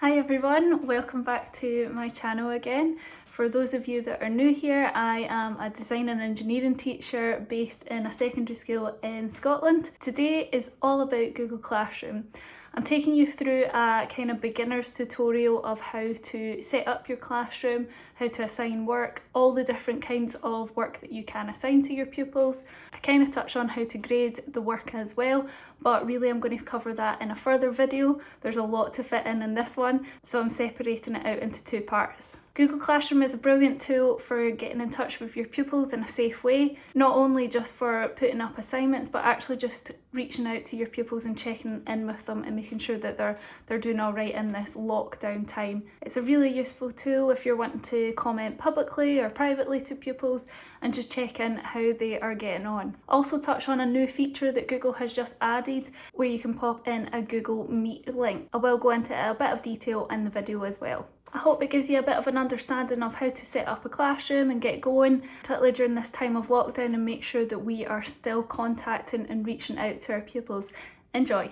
Hi everyone, welcome back to my channel again. For those of you that are new here, I am a design and engineering teacher based in a secondary school in Scotland. Today is all about Google Classroom. I'm taking you through a kind of beginner's tutorial of how to set up your classroom, how to assign work, all the different kinds of work that you can assign to your pupils. I kind of touch on how to grade the work as well, but really I'm going to cover that in a further video. There's a lot to fit in this one, so I'm separating it out into two parts. Google Classroom is a brilliant tool for getting in touch with your pupils in a safe way, not only just for putting up assignments, but actually just reaching out to your pupils and checking in with them and making sure that they're doing all right in this lockdown time. It's a really useful tool if you're wanting to comment publicly or privately to pupils and just check in how they are getting on. Also touch on a new feature that Google has just added where you can pop in a Google Meet link. I will go into a bit of detail in the video as well. I hope it gives you a bit of an understanding of how to set up a classroom and get going, particularly during this time of lockdown, and make sure that we are still contacting and reaching out to our pupils. Enjoy!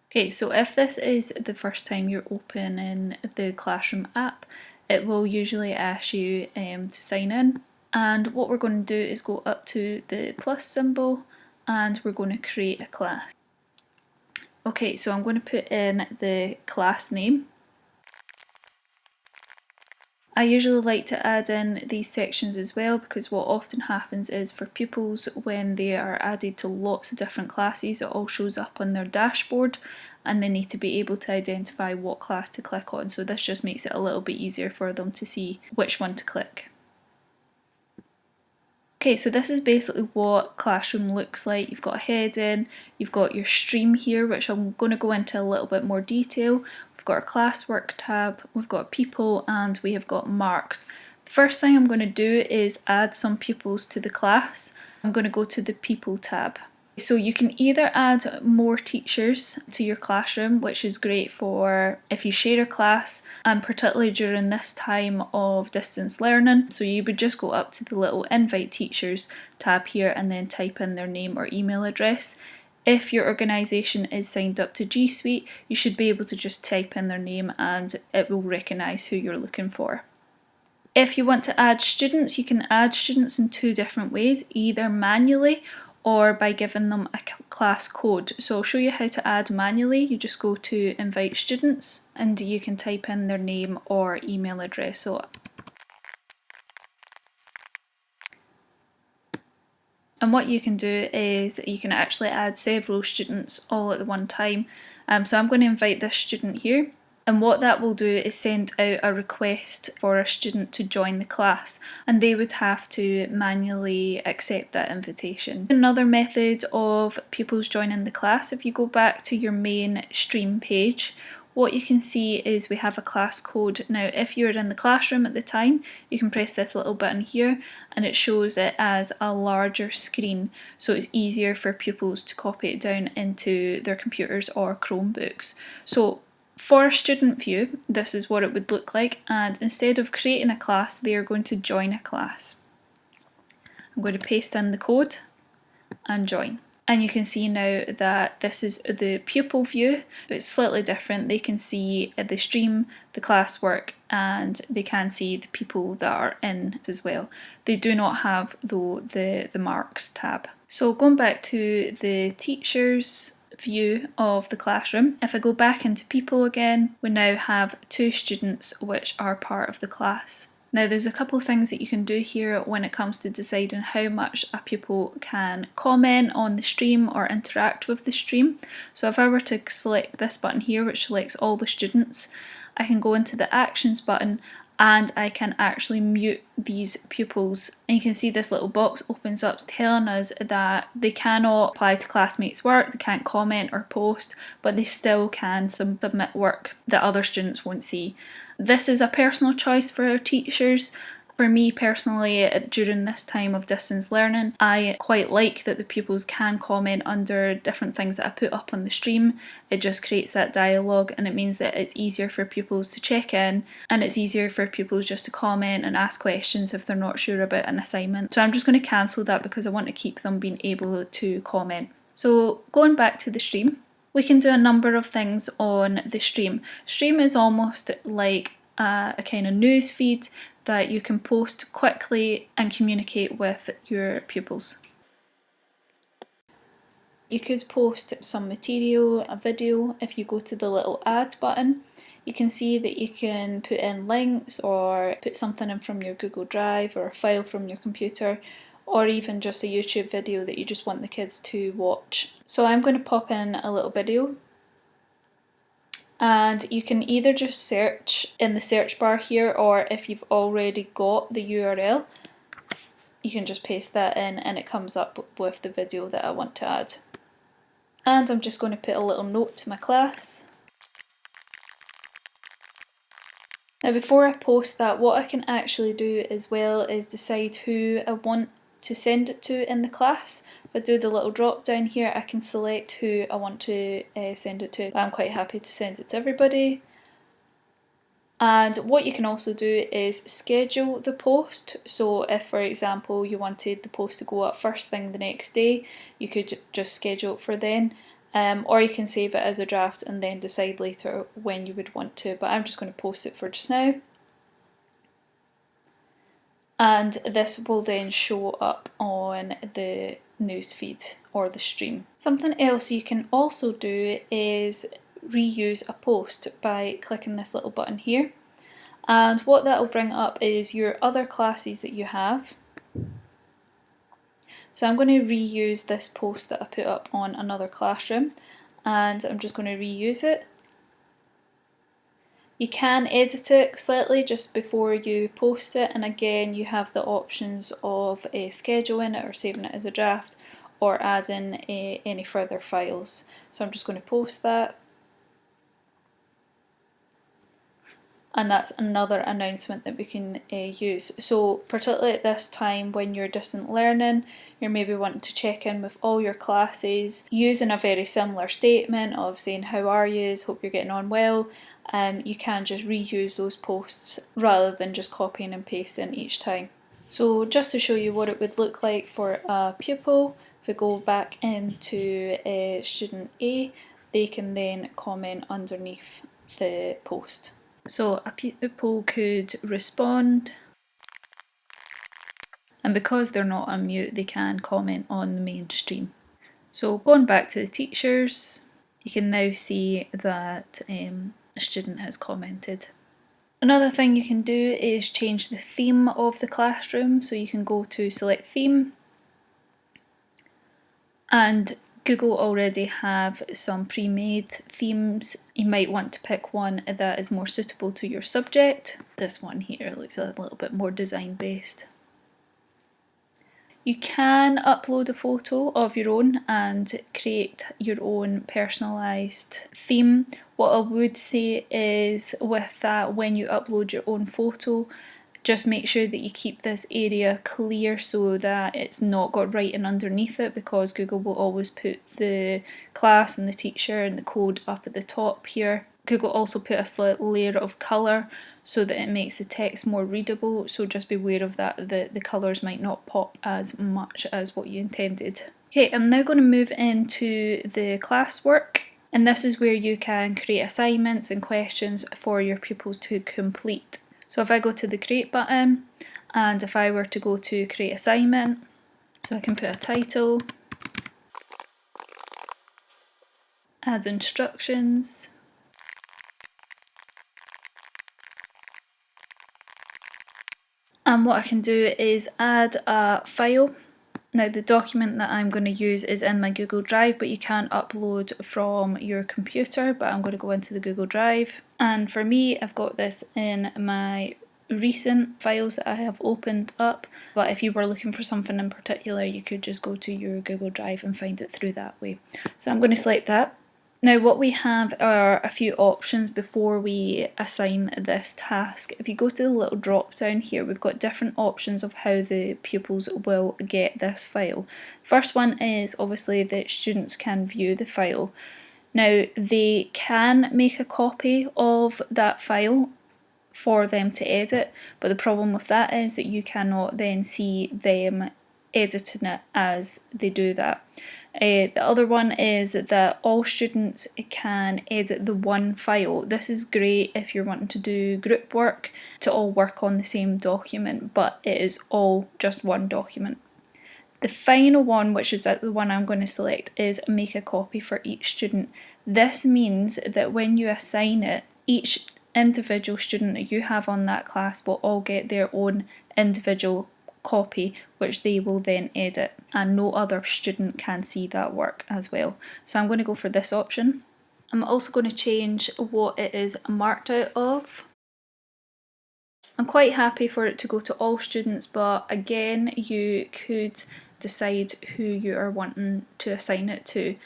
Okay, so if this is the first time you're opening the Classroom app, it will usually ask you to sign in. And what we're going to do is go up to the plus symbol and we're going to create a class. Okay, so I'm going to put in the class name. I usually like to add in these sections as well, because what often happens is for pupils, when they are added to lots of different classes, it all shows up on their dashboard and they need to be able to identify what class to click on. So this just makes it a little bit easier for them to see which one to click. Okay, so this is basically what Classroom looks like. You've got a heading, you've got your stream here, which I'm going to go into a little bit more detail. We've got our classwork tab, we've got people, and we have got marks. The first thing I'm going to do is add some pupils to the class. I'm going to go to the people tab. So you can either add more teachers to your classroom, which is great for if you share a class, and particularly during this time of distance learning. So you would just go up to the little invite teachers tab here and then type in their name or email address. If your organisation is signed up to G Suite, you should be able to just type in their name and it will recognise who you're looking for. If you want to add students, you can add students in two different ways, either manually or by giving them a class code. So I'll show you how to add manually. You just go to invite students and you can type in their name or email address. And what you can do is you can actually add several students all at the one time. So I'm going to invite this student here. And what that will do is send out a request for a student to join the class, and they would have to manually accept that invitation. Another method of pupils joining the class, if you go back to your main stream page, what you can see is we have a class code. Now if you're in the classroom at the time, you can press this little button here and it shows it as a larger screen, so it's easier for pupils to copy it down into their computers or Chromebooks. So for a student view, this is what it would look like, and instead of creating a class, they are going to join a class. I'm going to paste in the code and join. And you can see now that this is the pupil view. It's slightly different. They can see the stream, the classwork, and they can see the people that are in as well. They do not have though the marks tab. So going back to the teachers view of the classroom, if I go back into people again, we now have two students which are part of the class. Now there's a couple of things that you can do here when it comes to deciding how much a pupil can comment on the stream or interact with the stream. So if I were to select this button here, which selects all the students, I can go into the actions button and I can actually mute these pupils. And you can see this little box opens up telling us that they cannot apply to classmates' work, they can't comment or post, but they still can submit work that other students won't see. This is a personal choice for our teachers. For me personally, during this time of distance learning, I quite like that the pupils can comment under different things that I put up on the stream. It just creates that dialogue, and it means that it's easier for pupils to check in, and it's easier for pupils just to comment and ask questions if they're not sure about an assignment. So I'm just going to cancel that because I want to keep them being able to comment. So going back to the stream, we can do a number of things on the stream. Stream is almost like a kind of news feed that you can post quickly and communicate with your pupils. You could post some material, a video. If you go to the little add button, you can see that you can put in links or put something in from your Google Drive or a file from your computer, or even just a YouTube video that you just want the kids to watch. So I'm going to pop in a little video, and you can either just search in the search bar here, or if you've already got the URL, you can just paste that in and it comes up with the video that I want to add. And I'm just going to put a little note to my class. Now before I post that, what I can actually do as well is decide who I want to send it to in the class. If I do the little drop down here, I can select who I want to send it to. I'm quite happy to send it to everybody. And what you can also do is schedule the post. So if, for example, you wanted the post to go up first thing the next day, you could just schedule it for then. Or you can save it as a draft and then decide later when you would want to, but I'm just going to post it for just now. And this will then show up on the newsfeed or the stream. Something else you can also do is reuse a post by clicking this little button here. And what that will bring up is your other classes that you have. So I'm going to reuse this post that I put up on another classroom, and I'm just going to reuse it. You can edit it slightly just before you post it, and again you have the options of scheduling it or saving it as a draft or adding any further files. So I'm just going to post that. And that's another announcement that we can use. So particularly at this time when you're distant learning, you're maybe wanting to check in with all your classes using a very similar statement of saying how are you, hope you're getting on well. You can just reuse those posts rather than just copying and pasting each time. So just to show you what it would look like for a pupil, if we go back into student A, they can then comment underneath the post. So a pupil could respond, and because they're not on mute, they can comment on the main stream. So going back to the teachers, you can now see that a student has commented. Another thing you can do is change the theme of the classroom. So you can go to select theme, and Google already have some pre-made themes. You might want to pick one that is more suitable to your subject. This one here looks a little bit more design based. You can upload a photo of your own and create your own personalised theme. What I would say is with that, when you upload your own photo, just make sure that you keep this area clear so that it's not got writing underneath it, because Google will always put the class and the teacher and the code up at the top here. Google also put a slight layer of colour so that it makes the text more readable, so just beware of that, the colours might not pop as much as what you intended. Okay, I'm now going to move into the classwork, and this is where you can create assignments and questions for your pupils to complete. So if I go to the create button, and if I were to go to create assignment, so I can put a title, add instructions, and what I can do is add a file. Now the document that I'm going to use is in my Google Drive, but you can upload from your computer, but I'm going to go into the Google Drive. And for me, I've got this in my recent files that I have opened up, but if you were looking for something in particular, you could just go to your Google Drive and find it through that way. So I'm going to select that. Now what we have are a few options before we assign this task. If you go to the little drop down here, we've got different options of how the pupils will get this file. First one is obviously that students can view the file. Now they can make a copy of that file for them to edit, but the problem with that is that you cannot then see them editing it as they do that. The other one is that all students can edit the one file. This is great if you're wanting to do group work to all work on the same document, but it is all just one document. The final one, which is the one I'm going to select, is make a copy for each student. This means that when you assign it, each individual student that you have on that class will all get their own individual copy, which they will then edit, and no other student can see that work as well. So I'm going to go for this option. I'm also going to change what it is marked out of. I'm quite happy for it to go to all students, but again, you could decide who you are wanting to assign it to.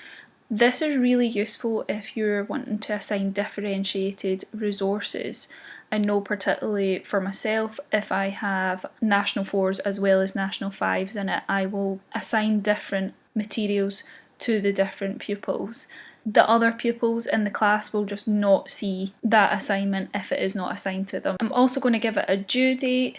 This is really useful if you're wanting to assign differentiated resources. I know particularly for myself, if I have National 4s as well as National 5s in it, I will assign different materials to the different pupils. The other pupils in the class will just not see that assignment if it is not assigned to them. I'm also going to give it a due date.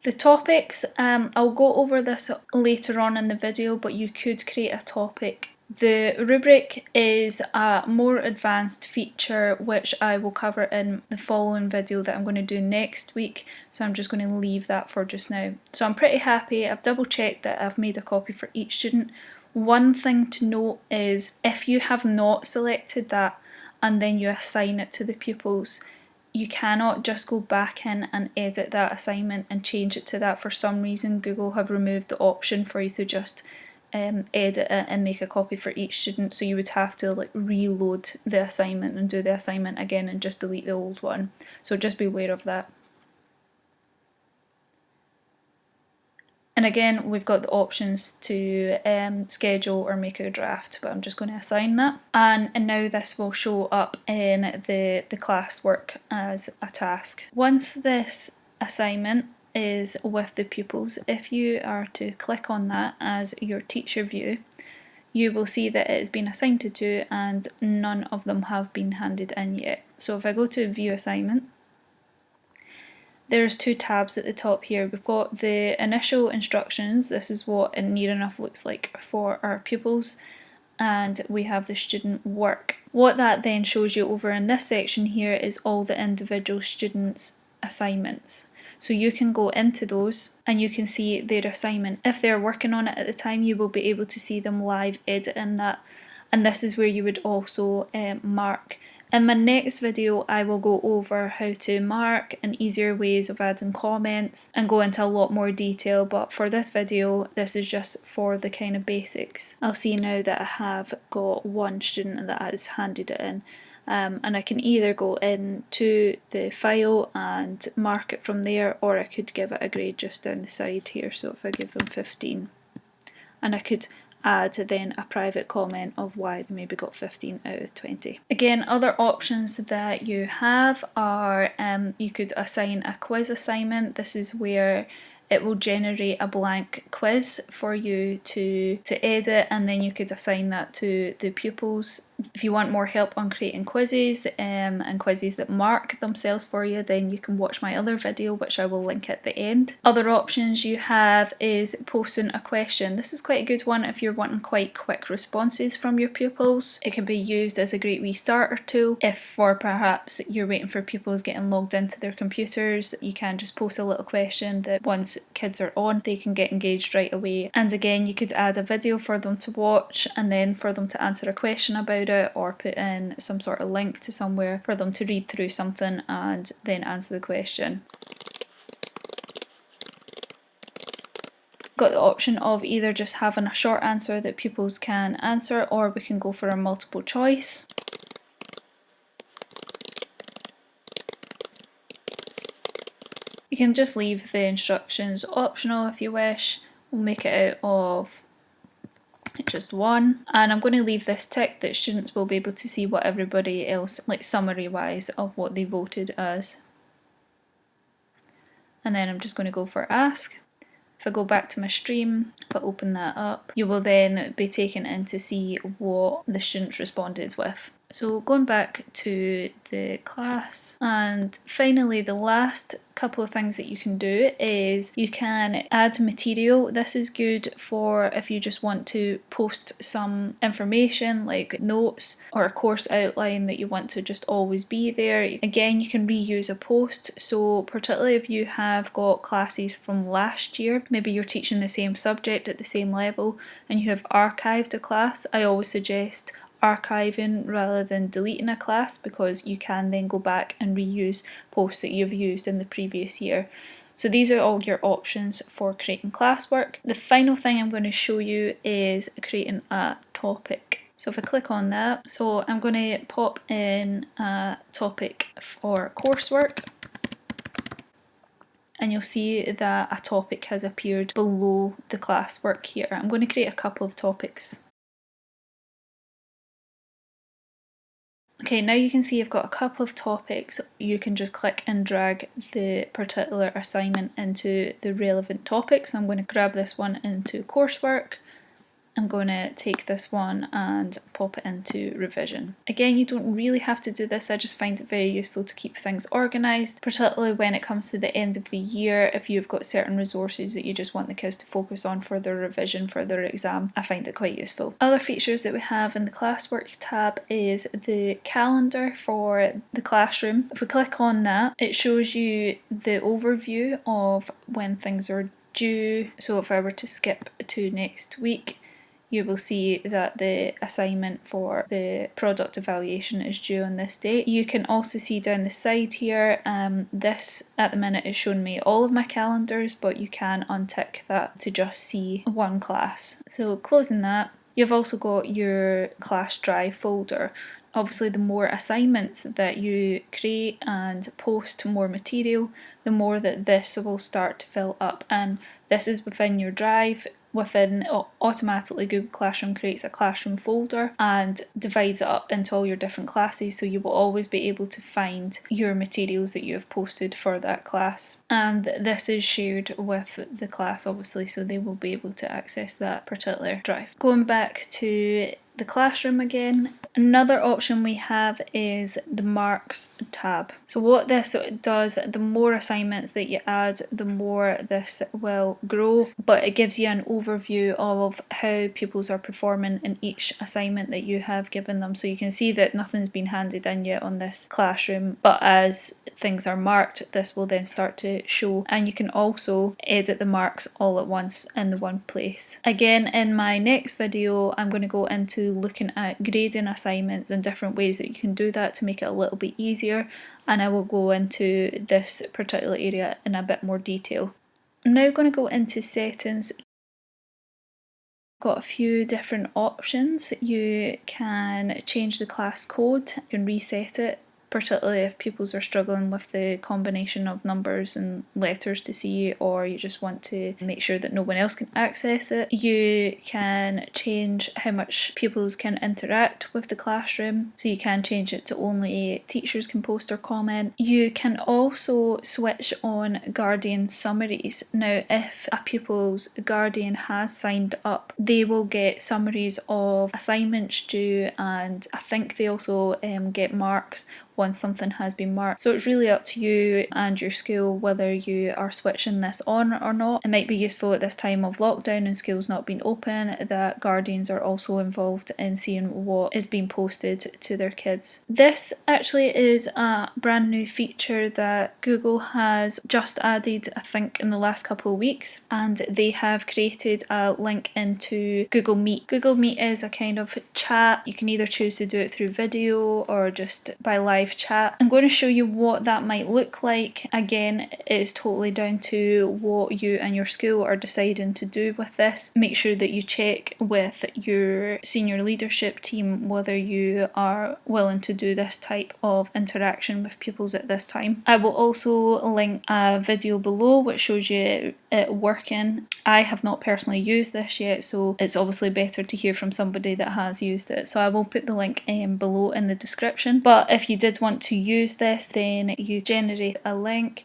The topics, I'll go over this later on in the video, but you could create a topic. The rubric is a more advanced feature which I will cover in the following video that I'm going to do next week, so I'm just going to leave that for just now. So I'm pretty happy. I've double checked that I've made a copy for each student. One thing to note is if you have not selected that and then you assign it to the pupils, you cannot just go back in and edit that assignment and change it to that. For some reason, Google have removed the option for you to just edit it and make a copy for each student, so you would have to reload the assignment and do the assignment again and just delete the old one. So just be aware of that. And again, we've got the options to schedule or make a draft, but I'm just going to assign that. And now this will show up in the classwork as a task. Once this assignment is with the pupils, if you are to click on that as your teacher view, you will see that it has been assigned to 2 and none of them have been handed in yet. So if I go to view assignment, there's 2 tabs at the top here. We've got the initial instructions. This is what Near Enough looks like for our pupils. And we have the student work. What that then shows you over in this section here is all the individual students' assignments. So you can go into those and you can see their assignment. If they're working on it at the time, you will be able to see them live editing that. And this is where you would also mark. In my next video, I will go over how to mark and easier ways of adding comments and go into a lot more detail, but for this video, this is just for the kind of basics. I'll see now that I have got one student that has handed it in, and I can either go into the file and mark it from there, or I could give it a grade just down the side here. So if I give them 15, and I could add then a private comment of why they maybe got 15 out of 20. Again, other options that you have are you could assign a quiz assignment. This is where it will generate a blank quiz for you to edit, and then you could assign that to the pupils. If you want more help on creating quizzes and quizzes that mark themselves for you, then you can watch my other video, which I will link at the end. Other options you have is posting a question. This is quite a good one if you're wanting quite quick responses from your pupils. It can be used as a great wee starter tool. If for perhaps you're waiting for pupils getting logged into their computers, you can just post a little question that once kids are on, they can get engaged right away. And again, you could add a video for them to watch and then for them to answer a question about it, or put in some sort of link to somewhere for them to read through something and then answer the question. Got the option of either just having a short answer that pupils can answer, or we can go for a multiple choice. You can just leave the instructions optional if you wish. We'll make it out of just one, and I'm going to leave this tick that students will be able to see what everybody else, like summary wise, of what they voted as. And then I'm just going to go for ask. If I go back to my stream, if I open that up, you will then be taken in to see what the students responded with. So going back to the class, and finally the last couple of things that you can do is you can add material. This is good for if you just want to post some information like notes or a course outline that you want to just always be there. Again, you can reuse a post, so particularly if you have got classes from last year, maybe you're teaching the same subject at the same level and you have archived a class, I always suggest archiving rather than deleting a class, because you can then go back and reuse posts that you've used in the previous year. So these are all your options for creating classwork. The final thing I'm going to show you is creating a topic. So if I click on that, so I'm going to pop in a topic for coursework, and you'll see that a topic has appeared below the classwork here. I'm going to create a couple of topics. Okay, now you can see I've got a couple of topics. You can just click and drag the particular assignment into the relevant topic. So I'm going to grab this one into coursework. I'm going to take this one and pop it into revision. Again, you don't really have to do this, I just find it very useful to keep things organised, particularly when it comes to the end of the year. If you've got certain resources that you just want the kids to focus on for their revision for their exam, I find it quite useful. Other features that we have in the classwork tab is the calendar for the classroom. If we click on that, it shows you the overview of when things are due. So if I were to skip to next week, you will see that the assignment for the product evaluation is due on this date. You can also see down the side here, this at the minute is showing me all of my calendars, but you can untick that to just see one class. So closing that, you've also got your class drive folder. Obviously, the more assignments that you create and post more material, the more that this will start to fill up, and this is within your drive. Within automatically, Google Classroom creates a classroom folder and divides it up into all your different classes, so you will always be able to find your materials that you have posted for that class, and this is shared with the class obviously, so they will be able to access that particular drive. Going back to the classroom again, another option we have is the marks tab. So what this does, the more assignments that you add, the more this will grow, but it gives you an overview of how pupils are performing in each assignment that you have given them. So you can see that nothing's been handed in yet on this classroom, but as things are marked, this will then start to show, and you can also edit the marks all at once in the one place. Again, in my next video, I'm going to go into looking at grading assignments and different ways that you can do that to make it a little bit easier, and I will go into this particular area in a bit more detail. I'm now going to go into settings. Got a few different options. You can change the class code, you can reset it, particularly if pupils are struggling with the combination of numbers and letters to see, or you just want to make sure that no one else can access it. You can change how much pupils can interact with the classroom, so you can change it to only teachers can post or comment. You can also switch on guardian summaries. Now, if a pupil's guardian has signed up, they will get summaries of assignments due, and I think they also get marks once something has been marked. So it's really up to you and your school whether you are switching this on or not. It might be useful at this time of lockdown and schools not being open that guardians are also involved in seeing what is being posted to their kids. This actually is a brand new feature that Google has just added, I think, in the last couple of weeks, and they have created a link into Google Meet. Google Meet is a kind of chat. You can either choose to do it through video or just by live live chat. I'm going to show you what that might look like. Again, it is totally down to what you and your school are deciding to do with this. Make sure that you check with your senior leadership team whether you are willing to do this type of interaction with pupils at this time. I will also link a video below which shows you it working. I have not personally used this yet, so it's obviously better to hear from somebody that has used it. So I will put the link below in the description. But if you did want to use this, then you generate a link.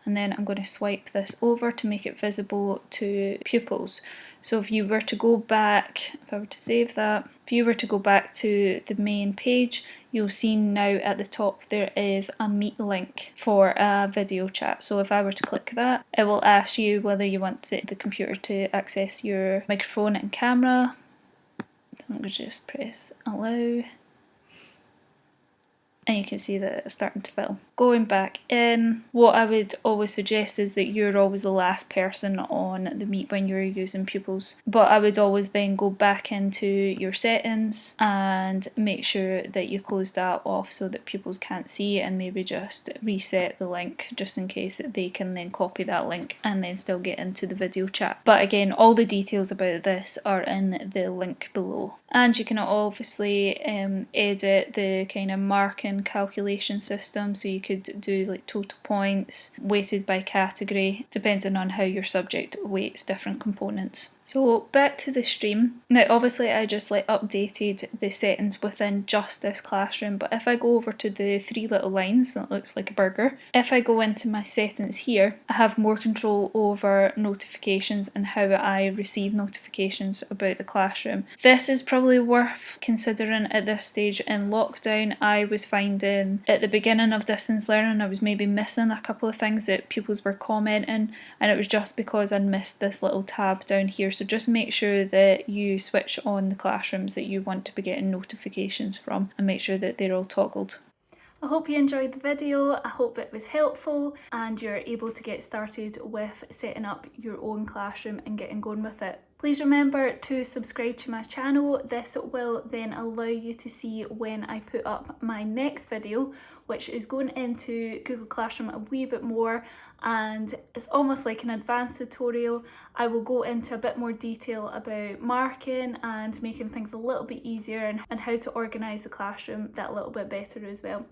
And then I'm going to swipe this over to make it visible to pupils. So if you were to go back, if I were to save that, if you were to go back to the main page, you'll see now at the top there is a Meet link for a video chat. So if I were to click that, it will ask you whether you want the computer to access your microphone and camera. So I'm going to just press allow. And you can see that it's starting to fill. Going back in, what I would always suggest is that you're always the last person on the Meet when you're using pupils. But I would always then go back into your settings and make sure that you close that off so that pupils can't see, and maybe just reset the link just in case that they can then copy that link and then still get into the video chat. But again, all the details about this are in the link below. And you can obviously edit the kind of marking calculation system, so you could do like total points weighted by category depending on how your subject weights different components. So back to the stream. Now obviously I just like updated the settings within just this classroom, but if I go over to the three little lines that looks like a burger, if I go into my settings here, I have more control over notifications and how I receive notifications about the classroom. This is probably worth considering at this stage in lockdown. I was finding at the beginning of distance learning I was maybe missing a couple of things that pupils were commenting, and it was just because I'd missed this little tab down here. So just make sure that you switch on the classrooms that you want to be getting notifications from and make sure that they're all toggled. I hope you enjoyed the video, I hope it was helpful and you're able to get started with setting up your own classroom and getting going with it. Please remember to subscribe to my channel. This will then allow you to see when I put up my next video, which is going into Google Classroom a wee bit more, and it's almost like an advanced tutorial. I will go into a bit more detail about marking and making things a little bit easier and how to organise the classroom that little bit better as well.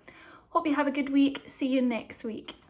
Hope you have a good week. See you next week.